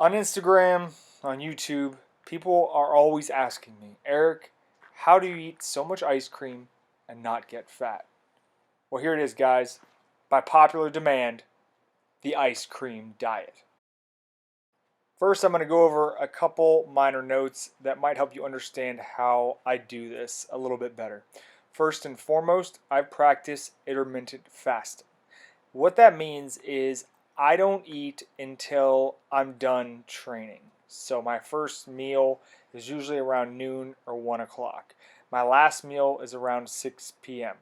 On Instagram, on YouTube, people are always asking me, Eric, how do you eat so much ice cream and not get fat? Well, here it is, guys. By popular demand, the ice cream diet. First, I'm going to go over a couple minor notes that might help you understand how I do this a little bit better. First and foremost, I practice intermittent fasting. What that means is I don't eat until I'm done training. So my first meal is usually around noon or 1 o'clock. My last meal is around 6 p.m.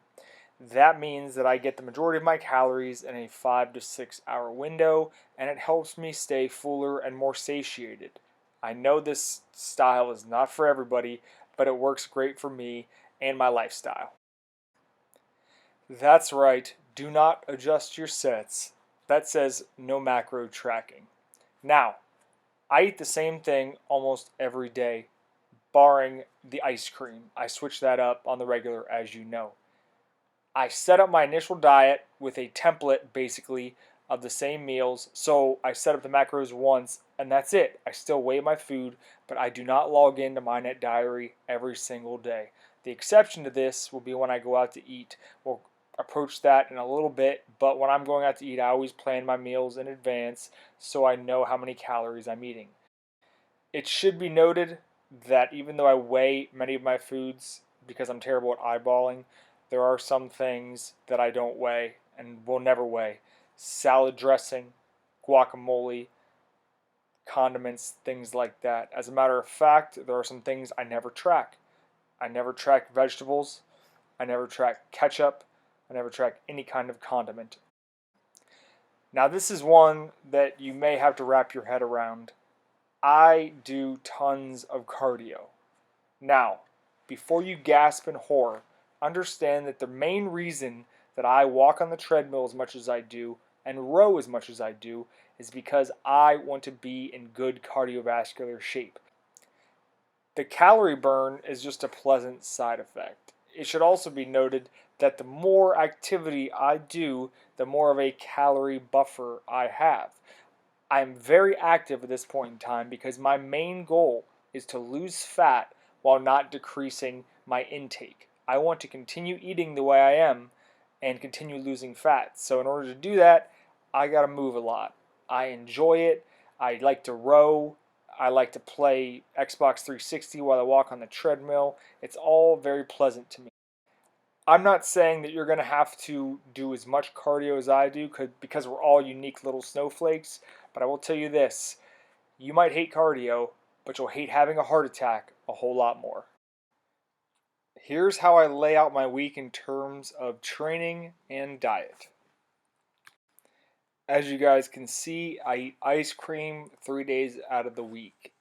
That means that I get the majority of my calories in a 5 to 6 hour window, and it helps me stay fuller and more satiated. I know this style is not for everybody, but it works great for me and my lifestyle. That's right, do not adjust your sets. That says no macro tracking. Now, I eat the same thing almost every day, barring the ice cream. I switch that up on the regular, as you know. I set up my initial diet with a template, basically, of the same meals. So I set up the macros once, and that's it. I still weigh my food, but I do not log into my net diary every single day. The exception to this will be when I go out to eat. We'll approach that in a little bit, but when I'm going out to eat, I always plan my meals in advance so I know how many calories I'm eating. It should be noted that even though I weigh many of my foods because I'm terrible at eyeballing, there are some things that I don't weigh and will never weigh. Salad dressing, guacamole, condiments, things like that. As a matter of fact, there are some things I never track. I never track vegetables. I never track ketchup. I never track any kind of condiment. Now, this is one that you may have to wrap your head around. I do tons of cardio. Now, before you gasp in horror, understand that the main reason that I walk on the treadmill as much as I do and row as much as I do is because I want to be in good cardiovascular shape. The calorie burn is just a pleasant side effect. It should also be noted that the more activity I do, the more of a calorie buffer I have. I'm very active at this point in time because my main goal is to lose fat while not decreasing my intake. I want to continue eating the way I am and continue losing fat. So in order to do that, I got to move a lot. I enjoy it. I like to row. I like to play Xbox 360 while I walk on the treadmill. It's all very pleasant to me. I'm not saying that you're going to have to do as much cardio as I do because we're all unique little snowflakes, but I will tell you this. You might hate cardio, but you'll hate having a heart attack a whole lot more. Here's how I lay out my week in terms of training and diet. As you guys can see, I eat ice cream 3 days out of the week.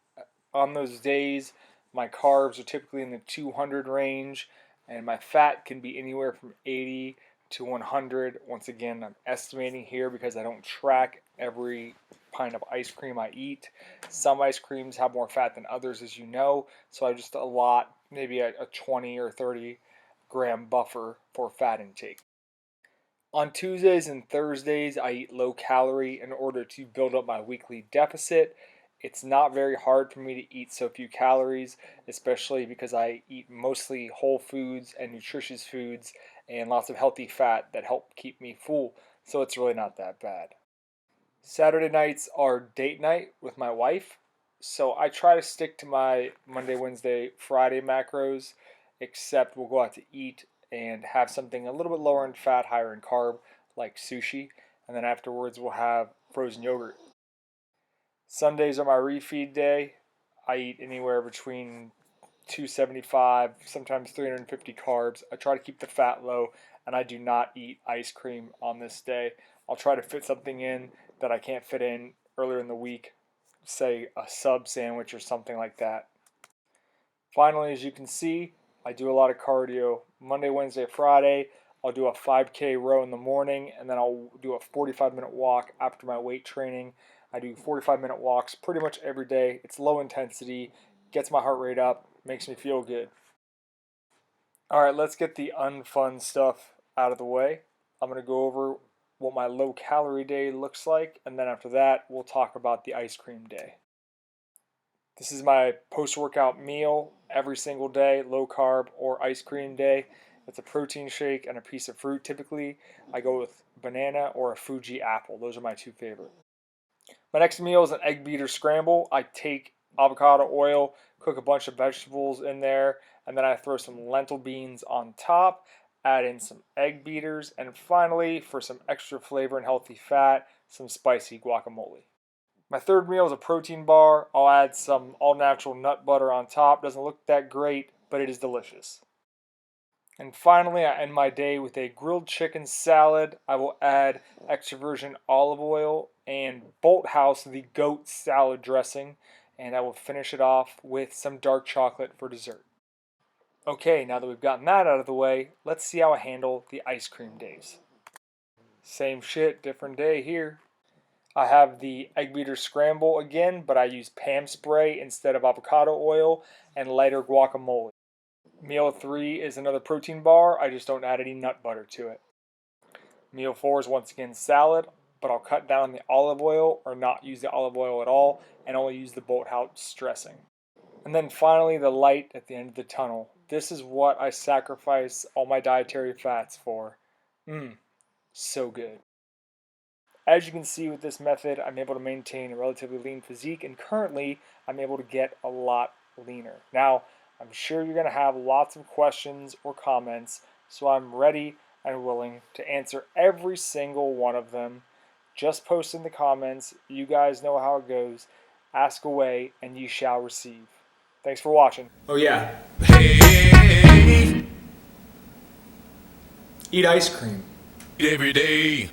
On those days, my carbs are typically in the 200 range, and my fat can be anywhere from 80 to 100. Once again, I'm estimating here because I don't track every pint of ice cream I eat. Some ice creams have more fat than others, as you know, so I just allot maybe a 20 or 30 gram buffer for fat intake. On Tuesdays and Thursdays, I eat low calorie in order to build up my weekly deficit. It's not very hard for me to eat so few calories, especially because I eat mostly whole foods and nutritious foods and lots of healthy fat that help keep me full, so it's really not that bad. Saturday nights are date night with my wife, so I try to stick to my Monday, Wednesday, Friday macros, except we'll go out to eat and have something a little bit lower in fat, higher in carb, like sushi, and then afterwards we'll have frozen yogurt. Sundays are my refeed day. I eat anywhere between 275, sometimes 350 carbs. I try to keep the fat low, and I do not eat ice cream on this day. I'll try to fit something in that I can't fit in earlier in the week, say a sub sandwich or something like that. Finally, as you can see, I do a lot of cardio. Monday, Wednesday, Friday, I'll do a 5K row in the morning, and then I'll do a 45-minute walk after my weight training. I do 45-minute walks pretty much every day. It's low intensity, gets my heart rate up, makes me feel good. All right, let's get the unfun stuff out of the way. I'm going to go over what my low calorie day looks like, and then after that, we'll talk about the ice cream day. This is my post workout meal every single day, low carb or ice cream day. It's a protein shake and a piece of fruit. Typically, I go with banana or a Fuji apple. Those are my two favorite. My next meal is an egg beater scramble. I take avocado oil, cook a bunch of vegetables in there, and then I throw some lentil beans on top, add in some egg beaters, and finally, for some extra flavor and healthy fat, some spicy guacamole. My third meal is a protein bar. I'll add some all natural nut butter on top. Doesn't look that great, but it is delicious. And finally, I end my day with a grilled chicken salad. I will add extra virgin olive oil and Bolthouse, the goat salad dressing, and I will finish it off with some dark chocolate for dessert. Okay, now that we've gotten that out of the way, let's see how I handle the ice cream days. Same shit, different day here. I have the egg beater scramble again, but I use Pam spray instead of avocado oil and lighter guacamole. Meal 3 is another protein bar, I just don't add any nut butter to it. Meal 4 is once again salad, but I'll cut down on the olive oil or not use the olive oil at all and only use the Bolthouse dressing. And then finally, the light at the end of the tunnel. This is what I sacrifice all my dietary fats for. So good. As you can see with this method, I'm able to maintain a relatively lean physique, and currently I'm able to get a lot leaner. Now, I'm sure you're going to have lots of questions or comments, so I'm ready and willing to answer every single one of them. Just post in the comments. You guys know how it goes. Ask away, and you shall receive. Thanks for watching. Oh yeah. Hey, Eat ice cream every day.